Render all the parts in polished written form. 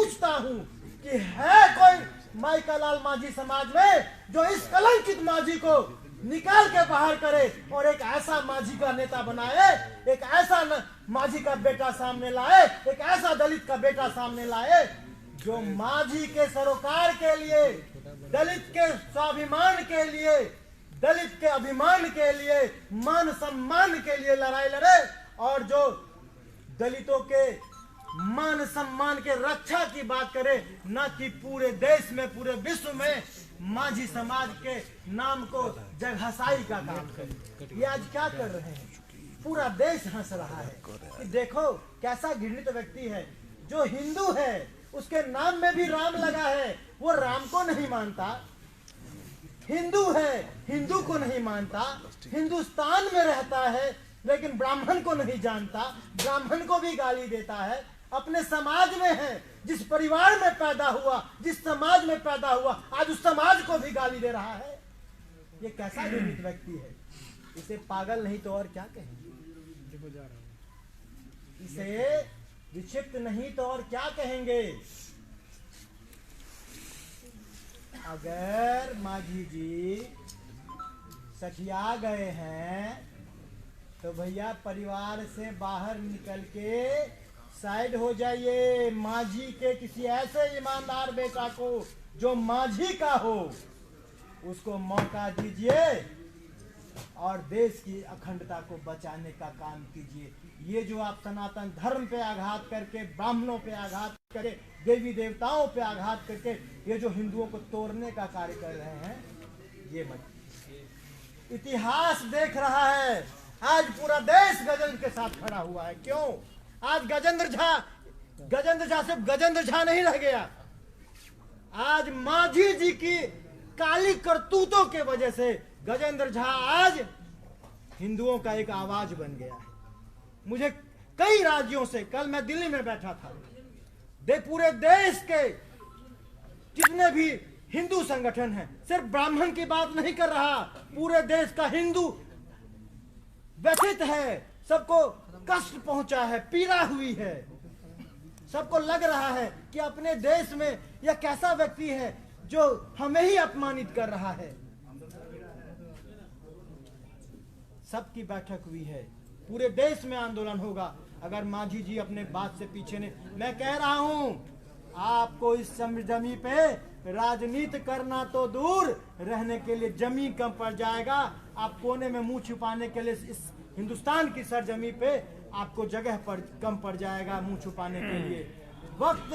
पूछता हूँ कि है कोई माइका लाल माझी समाज में जो इस कलंकित माझी को निकाल के बाहर करे और एक ऐसा माझी का नेता बनाए, एक ऐसा माझी का बेटा सामने लाए, एक ऐसा दलित का बेटा सामने लाए जो माझी के सरोकार के लिए, दलित के स्वाभिमान के लिए, दलित के अभिमान के लिए, मान सम्मान के लिए लड़ाई लड़े और जो दलितों के मान सम्मान के रक्षा की बात करे, न कि पूरे देश में, पूरे विश्व में माझी समाज के नाम को जगहसाई का काम करे। ये आज क्या कर रहे हैं? पूरा देश हंस रहा है कि देखो कैसा घृणित व्यक्ति है। जो हिंदू है उसके नाम में भी राम लगा है, वो राम को नहीं मानता। हिंदू है, हिंदू को नहीं मानता, हिंदुस्तान में रहता है लेकिन ब्राह्मण को नहीं जानता, ब्राह्मण को भी गाली देता है। अपने समाज में है, जिस परिवार में पैदा हुआ, जिस समाज में पैदा हुआ, आज उस समाज को भी गाली दे रहा है। ये कैसा घृणित व्यक्ति है? इसे पागल नहीं तो और क्या कहेंगे? इसे विक्षिप्त नहीं तो और क्या कहेंगे? अगर माझी जी सठिया गए हैं तो भैया परिवार से बाहर निकल के साइड हो जाइए। माझी के किसी ऐसे ईमानदार बेटा को जो माझी का हो, उसको मौका दीजिए और देश की अखंडता को बचाने का काम कीजिए। ये जो आप सनातन धर्म पे आघात करके, ब्राह्मणों पे आघात करके, देवी देवताओं पे आघात करके ये जो हिंदुओं को तोड़ने का कार्य कर रहे हैं, ये मत। इतिहास देख रहा है, आज पूरा देश गजेंद्र के साथ खड़ा हुआ है। क्यों? आज गजेंद्र झा सिर्फ गजेंद्र झा नहीं रह गया। आज माझी जी की काली करतूतों के वजह से गजेंद्र झा आज हिंदुओं का एक आवाज बन गया है। मुझे कई राज्यों से, कल मैं दिल्ली में बैठा था, पूरे देश के जितने भी हिंदू संगठन हैं, सिर्फ ब्राह्मण की बात नहीं कर रहा, पूरे देश का हिंदू व्यथित है, सबको कष्ट पहुंचा है, पीड़ा हुई है। सबको लग रहा है कि अपने देश में यह कैसा व्यक्ति है जो हमें ही अपमानित कर रहा है। सबकी बैठक हुई है, पूरे देश में आंदोलन होगा अगर माझी जी अपने बात से पीछे नहीं। मैं कह रहा हूं, आपको इस जमी पे राजनीति करना तो दूर, रहने के लिए जमीन कम पड़ जाएगा। आप कोने में मुंह छुपाने के लिए इस हिंदुस्तान की सरजमी पे आपको जगह पर कम पड़ जाएगा मुंह छुपाने के लिए। वक्त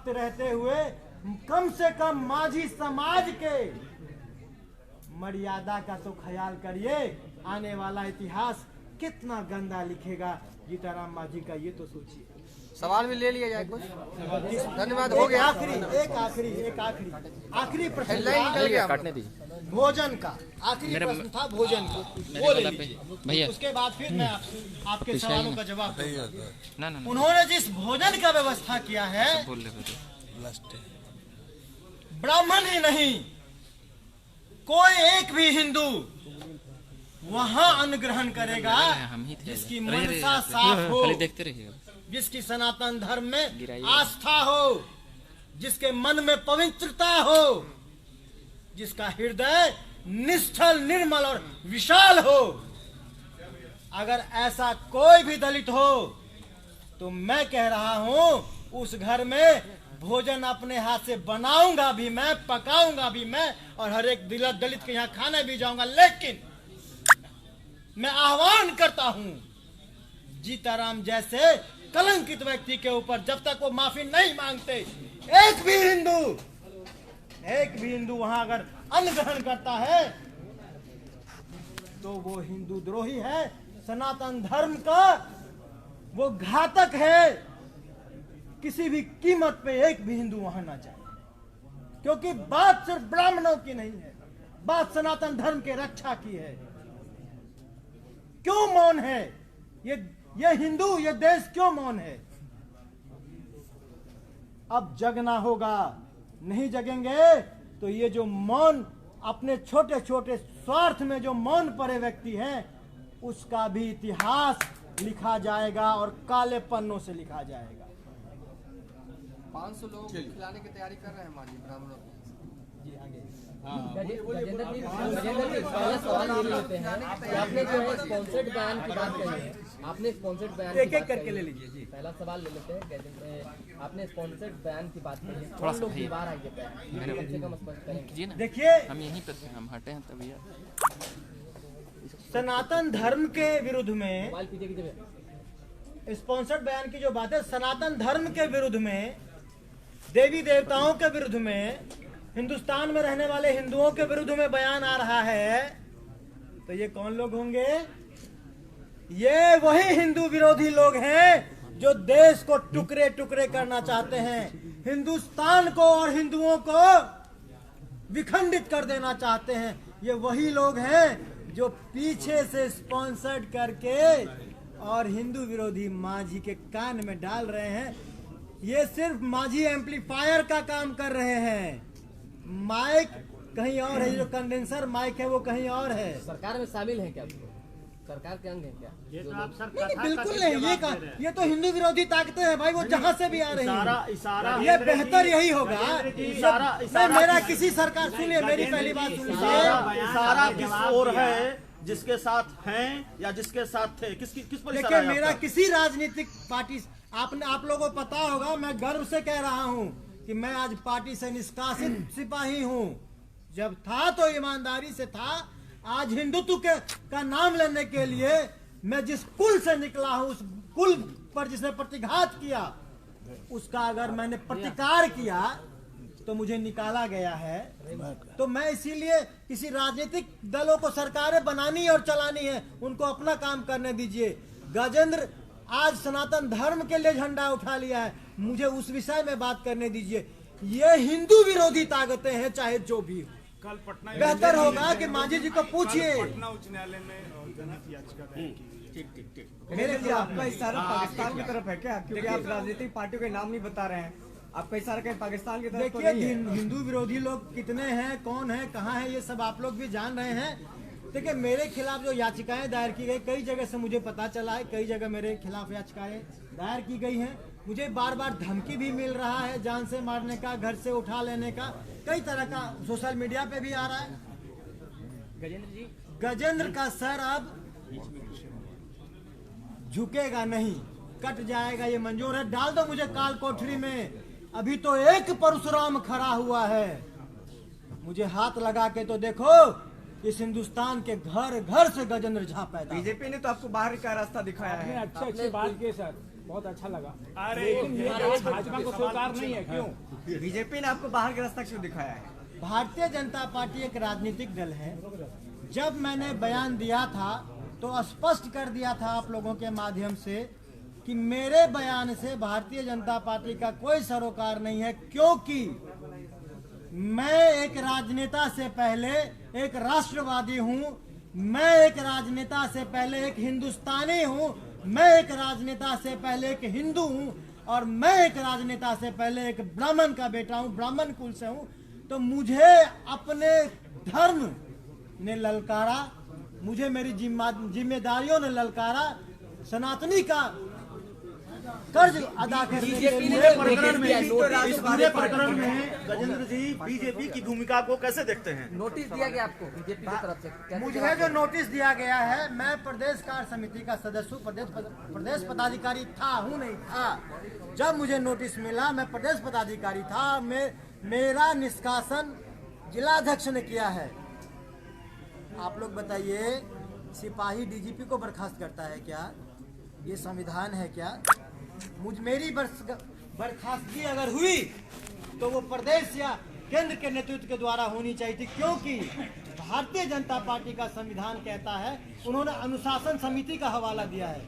रहते हुए कम से कम माझी समाज के मर्यादा का तो ख्याल करिए। आने वाला इतिहास कितना गंदा लिखेगा जीताराम माझी का, ये तो सोचिए। सवाल भी ले लिया जाए कुछ। धन्यवाद, हो गया। आखिरी प्रश्न निकल गया, काटने दीजिए। भोजन का आखिरी प्रश्न था, भोजन का वो ले लीजिए भैया। उसके बाद फिर मैं आपके सवालों का जवाब दूंगा। ना उन्होंने जिस भोजन का व्यवस्था किया है, ब्राह्मण ही नहीं, कोई एक भी हिंदू वहां अन्न ग्रहण करेगा जिसकी मनसा साफ हो, देखते रहिएगा, जिसकी सनातन धर्म में आस्था हो, जिसके मन में पवित्रता हो, जिसका हृदय निश्चल, निर्मल और विशाल हो। अगर ऐसा कोई भी दलित हो तो मैं कह रहा हूं उस घर में भोजन अपने हाथ से बनाऊंगा भी मैं, पकाऊंगा भी मैं, और हर एक दलित के यहाँ खाने भी जाऊंगा। लेकिन मैं आह्वान करता हूं, जीताराम जैसे कलंकित व्यक्ति के ऊपर जब तक वो माफी नहीं मांगते, एक भी हिंदू वहां अगर अन्न ग्रहण करता है तो वो हिंदू द्रोही है, सनातन धर्म का वो घातक है। किसी भी कीमत पे एक भी हिंदू वहां ना जाए, क्योंकि बात सिर्फ ब्राह्मणों की नहीं है, बात सनातन धर्म के रक्षा की है। क्यों मौन है ये हिंदू, ये देश क्यों मौन है? अब जगना होगा, नहीं जगेंगे तो ये जो मौन, अपने छोटे छोटे स्वार्थ में जो मौन पड़े व्यक्ति हैं, उसका भी इतिहास लिखा जाएगा और काले पन्नों से लिखा जाएगा। 500 लोग खिलाने की तैयारी कर रहे हैं माननीय ब्राह्मणों को। गजेंद्र जी पहला सवाल ये लेते हैं कि आपने जो है स्पॉन्सर्ड बयान की बात कही है, आपने स्पॉन्सर्ड बयान एक एक करके ले लीजिए जी। पहला सवाल ले लेते हैं गजेंद्र, आपने स्पॉन्सर्ड बयान की बात कही है, कौन लोग दीवार आगे पे हैं? कम से कम स्पष्ट करेंगे। देखिए, हम यहीं पर थे, हम हटे हैं तभी सनातन धर्म के विरुद्ध में मोबाइल पीछे की जगह स्पॉन्सर्ड बयान की जो बात है, सनातन धर्म के विरुद्ध में, देवी देवताओं के विरुद्ध में, हिंदुस्तान में रहने वाले हिंदुओं के विरुद्ध में बयान आ रहा है, तो ये कौन लोग होंगे? ये वही हिंदू विरोधी लोग हैं जो देश को टुकड़े टुकड़े करना चाहते हैं, हिंदुस्तान को और हिंदुओं को विखंडित कर देना चाहते हैं। ये वही लोग हैं जो पीछे से स्पॉन्सर्ड करके और हिंदू विरोधी माझी के कान में डाल रहे हैं। ये सिर्फ माझी एम्पलीफायर का काम कर रहे हैं, माइक कहीं और है, जो कंडेंसर माइक है वो कहीं और है। सरकार में शामिल है क्या? सरकार के अंग है क्या? नहीं, बिल्कुल नहीं। ये तो हिंदू विरोधी ताकतें हैं भाई, वो जहाँ से भी आ रही है। ये बेहतर यही होगा। मेरा किसी सरकार, सुनिए मेरी पहली बात सुनिए, इशारा किस ओर है, जिसके साथ हैं या जिसके साथ थे, किस पर इशारा देखिए है मेरा आपका? किसी राजनीतिक पार्टी, आप लोगों को पता होगा, मैं गर्व से कह रहा हूँ कि मैं आज पार्टी से निष्कासित सिपाही हूँ। जब था तो ईमानदारी से था, आज हिंदुत्व का नाम लेने के लिए मैं जिस कुल से निकला हूँ, उस कुल पर जिसने प्रतिघात किया, उसका अगर मैंने प्रतिकार किया तो मुझे निकाला गया है। तो मैं इसीलिए किसी राजनीतिक दलों को सरकारें बनानी और चलानी है, उनको अपना काम करने दीजिए। गजेंद्र आज सनातन धर्म के लिए झंडा उठा लिया है, मुझे उस विषय में बात करने दीजिए। ये हिंदू विरोधी ताकतें हैं, चाहे जो भी हो। कल पटना बेहतर होगा कि मांझी जी को पूछिए। पटना उच्च न्यायालय में जनहित याचिका दायर की। मेरे जी आपका इशारा पाकिस्तान की तरफ है क्या? क्योंकि आप राजनीतिक पार्टियों के नाम नहीं बता रहे हैं, आपका इशारा कहीं पाकिस्तान की तरफ तो देखिए, नहीं है। हिंदू विरोधी लोग कितने हैं, कौन है, कहाँ है, ये सब आप लोग भी जान रहे हैं। देखिए, मेरे खिलाफ जो याचिकाएं दायर की गई, कई जगह से मुझे पता चला है, कई जगह मेरे खिलाफ याचिकाएं दायर की गई हैं। मुझे बार बार धमकी भी मिल रहा है, जान से मारने का, घर से उठा लेने का, कई तरह का सोशल मीडिया पे भी आ रहा है। गजेंद्र का सर अब झुकेगा नहीं, कट जाएगा, ये मंजूर है। डाल दो मुझे काल कोठरी में, अभी तो एक परशुराम खड़ा हुआ है। मुझे हाथ लगा के तो देखो, इस हिंदुस्तान के घर घर से गजेंद्र झा पैदा। बीजेपी ने तो आपको बाहर का रास्ता दिखाया है। अच्छी बात की सर, बहुत अच्छा लगा। लेकिन ये भाजपा को स्वीकार नहीं है, क्यों? बीजेपी ने आपको बाहर का रास्ता क्यों दिखाया है? भारतीय जनता पार्टी एक राजनीतिक दल है। जब मैंने बयान दिया था तो स्पष्ट कर दिया था आप लोगों के माध्यम से कि मेरे बयान से भारतीय जनता पार्टी का कोई सरोकार नहीं है, क्योंकि मैं एक राजनेता से पहले एक राष्ट्रवादी हूं, मैं एक राजनेता से पहले एक हिंदुस्तानी हूं, मैं एक राजनेता से पहले एक हिंदू हूं, और मैं एक राजनेता से पहले एक ब्राह्मण का बेटा हूं, ब्राह्मण कुल से हूं। तो मुझे अपने धर्म ने ललकारा, मुझे मेरी जिम्मेदारियों ने ललकारा, सनातनी का कर्ज अदा करने के लिए। इस पूरे प्रकरण में गजेंद्र जी बीजेपी की भूमिका को कैसे देखते हैं? नोटिस दिया गया आपको बीजेपी की तरफ से? कैसे मुझे जवाब जो नोटिस दिया गया है, मैं प्रदेश कार्य समिति का सदस्य हूँ, प्रदेश पदाधिकारी था, हूँ नहीं था। जब मुझे नोटिस मिला, मैं प्रदेश पदाधिकारी था, मेरा निष्कासन जिलाध्यक्ष ने किया है। आप लोग बताइए, सिपाही डीजीपी को बर्खास्त करता है क्या? ये संविधान है क्या? मेरी बर्खास्तगी अगर हुई तो वो प्रदेश या केंद्र के नेतृत्व के द्वारा होनी चाहिए थी, क्योंकि भारतीय जनता पार्टी का संविधान कहता है, उन्होंने अनुशासन समिति का हवाला दिया है।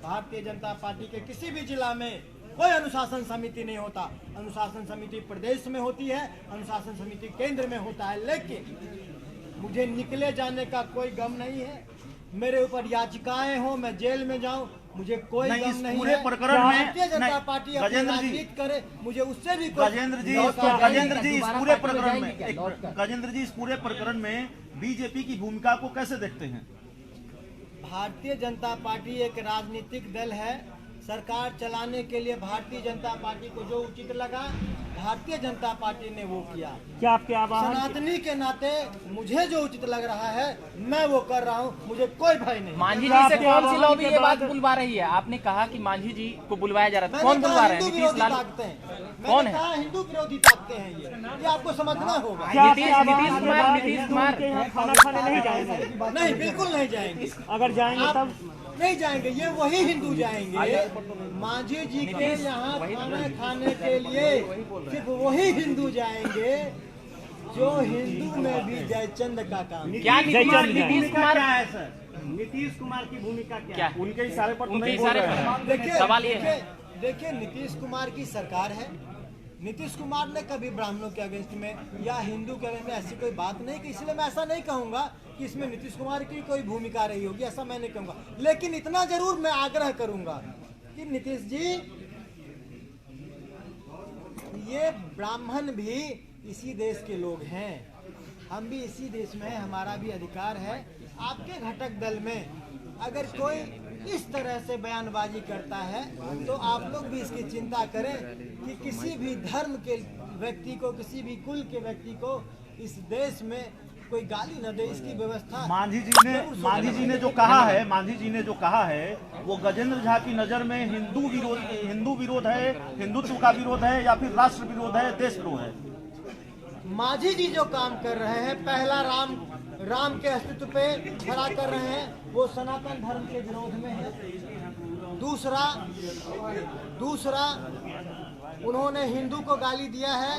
भारतीय जनता पार्टी के किसी भी जिला में कोई अनुशासन समिति नहीं होता। अनुशासन समिति प्रदेश में होती है, अनुशासन समिति केंद्र में होता है। लेकिन मुझे निकले जाने का कोई गम नहीं है। मेरे ऊपर याचिकाएं हो, मैं जेल में जाऊं, मुझे कोई गम नहीं पूरे है। प्रकरण में भारतीय जनता पार्टी अपनी गजेंद्र जी, राजनीति करे, मुझे उससे भी कोई गजेंद्र जी इस पूरे प्रकरण में गजेंद्र जी इस पूरे प्रकरण में बीजेपी की भूमिका को कैसे देखते हैं? भारतीय जनता पार्टी एक राजनीतिक दल है, सरकार चलाने के लिए भारतीय जनता पार्टी को जो उचित लगा, भारतीय जनता पार्टी ने वो किया। क्या आपके आवाज सनातनी के नाते मुझे जो उचित लग रहा है मैं वो कर रहा हूँ, मुझे कोई भय नहीं। मांझी जी से कौन सी लॉबी ये बात बुलवा रही है? आपने कहा कि मांझी जी को बुलवाया जा रहा है, कौन बुलवा रहे हैं? नीतीश लाल कौन है? हिंदू विरोधी ताकतें हैं ये आपको समझना होगा। नीतीश कुमार खाना खाने नहीं जाएंगे? नहीं, बिल्कुल नहीं जाएंगे। अगर जाएंगे आप तब नहीं जाएंगे, ये वही हिंदू जाएंगे। मांझी जी के यहाँ खाना खाने के लिए सिर्फ वही हिंदू जाएंगे जो हिंदू में भी जयचंद का काम। क्या नीतीश कुमार है सर? नीतीश कुमार की भूमिका क्या है? उनके इशारे पर तो उनके नहीं बोल इशारे रहे हैं। पर सवाल ये है। देखिए नीतीश कुमार की सरकार है। नीतीश कुमार ने कभी ब्राह्मणों के अगेंस्ट में या हिंदू के अगेंस्ट में ऐसी कोई बात नहीं की, इसलिए मैं ऐसा नहीं कहूंगा कि इसमें नीतीश कुमार की कोई भूमिका रही होगी, ऐसा मैं नहीं कहूंगा। लेकिन इतना जरूर मैं आग्रह करूंगा कि नीतीश जी, ये ब्राह्मण भी इसी देश के लोग हैं, हम भी इसी देश में, हमारा भी अधिकार है। आपके घटक दल में अगर कोई इस तरह से बयानबाजी करता है तो आप लोग भी इसकी चिंता करें कि किसी भी धर्म के व्यक्ति को, किसी भी कुल के व्यक्ति को इस देश में कोई गाली न दे, इसकी व्यवस्था। मांझी जी ने जो कहा है वो गजेंद्र झा की नजर में हिंदू विरोध है, हिंदुत्व का विरोध है या फिर राष्ट्र विरोध है, देश विरोध है? मांझी जी जो काम कर रहे हैं, पहला राम के अस्तित्व पे खड़ा कर रहे हैं, वो सनातन धर्म के विरोध में है। दूसरा उन्होंने हिंदू को गाली दिया है।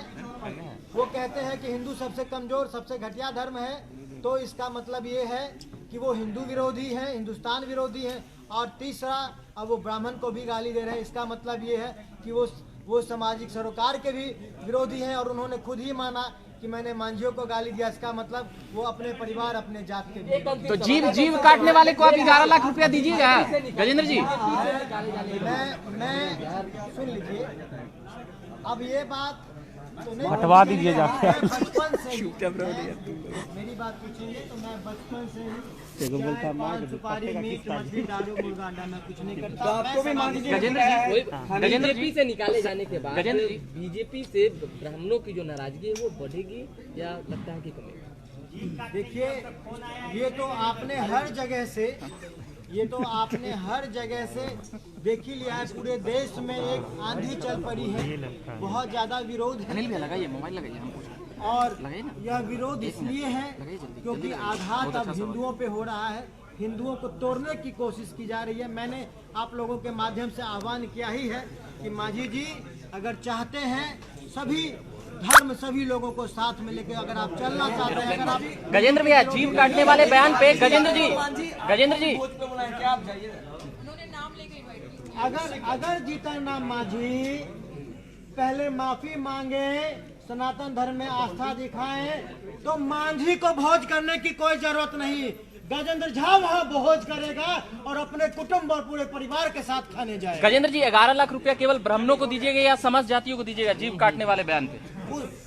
वो कहते हैं कि हिंदू सबसे कमजोर, सबसे घटिया धर्म है, तो इसका मतलब ये है कि वो हिंदू विरोधी हैं, हिंदुस्तान विरोधी हैं। और तीसरा, अब वो ब्राह्मण को भी गाली दे रहे हैं, इसका मतलब ये है कि वो सामाजिक सरोकार के भी विरोधी हैं। और उन्होंने खुद ही माना कि मैंने मांझियों को गाली दिया, इसका मतलब वो अपने परिवार, अपने जात के भी। तो जीव काटने वाले को आप 11 लाख रुपया दीजिएगा गजेंद्र जी? मैं सुन लीजिए, अब ये बात तो नहीं हटवा दीजिए जाके। बचपन से ही मेरी बात पूछेंगे तो मैं बचपन से ही पान, सुपारी, मीट, मछली, दारू, मुर्गा, अंडा मैं कुछ नहीं करता। तो आपको भी मान लीजिए गजेंद्र बीजेपी से निकाले जाने के बाद गजेंद्र जी। बीजेपी से ब्राह्मणों की जो नाराजगी है वो बढ़ेगी या लगता है कि कमेगी? देखिए, ये तो आपने हर जगह से देख ही लिया है। पूरे देश में एक आंधी चल पड़ी है, बहुत ज्यादा विरोध है। अनिल भैया लगाइए, मोबाइल लगाइए, हम पूछ रहे हैं। और लगाइए ना। यह विरोध इसलिए है क्योंकि आघात अब हिंदुओं पे हो रहा है, हिंदुओं को तोड़ने की कोशिश की जा रही है। मैंने आप लोगों के माध्यम से आह्वान किया ही है कि मांझी जी अगर चाहते हैं सभी धर्म, सभी लोगों को साथ में लेकर अगर आप चलना चाहते हैं, अगर आप गजेंद्र भैया जीव काटने वाले बयान पे गजेंद्र जी अगर जीतन राम मांझी पहले माफी मांगे, सनातन धर्म में आस्था दिखाएं, तो मांझी को भोज करने की कोई जरूरत नहीं। गजेंद्र झा वहाँ भोज करेगा और अपने कुटुंब और पूरे परिवार के साथ खाने जाएगा। गजेंद्र जी 11 लाख रुपया केवल ब्राह्मणों को दीजिएगा या समस्त जातियों को दीजिएगा जीव काटने वाले बयान पे?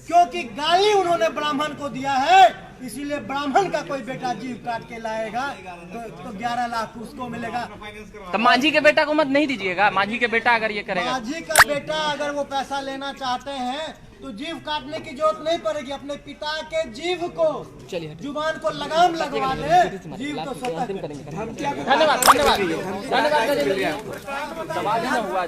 क्योंकि गाली उन्होंने ब्राह्मण को दिया है, इसीलिए ब्राह्मण का कोई बेटा जीव काट के लाएगा तो 11 लाख उसको मिलेगा। तो मांझी के बेटा को मत नहीं दीजिएगा? मांझी के बेटा अगर ये करेगा, मांझी का बेटा अगर वो पैसा लेना चाहते हैं तो जीव काटने की जरूरत नहीं पड़ेगी। अपने पिता के जीव को, जुबान को लगाम लगवा ले, जीव तो स्वतः। धन्यवाद गजेंद्र जी। सवाल ही न हुआ।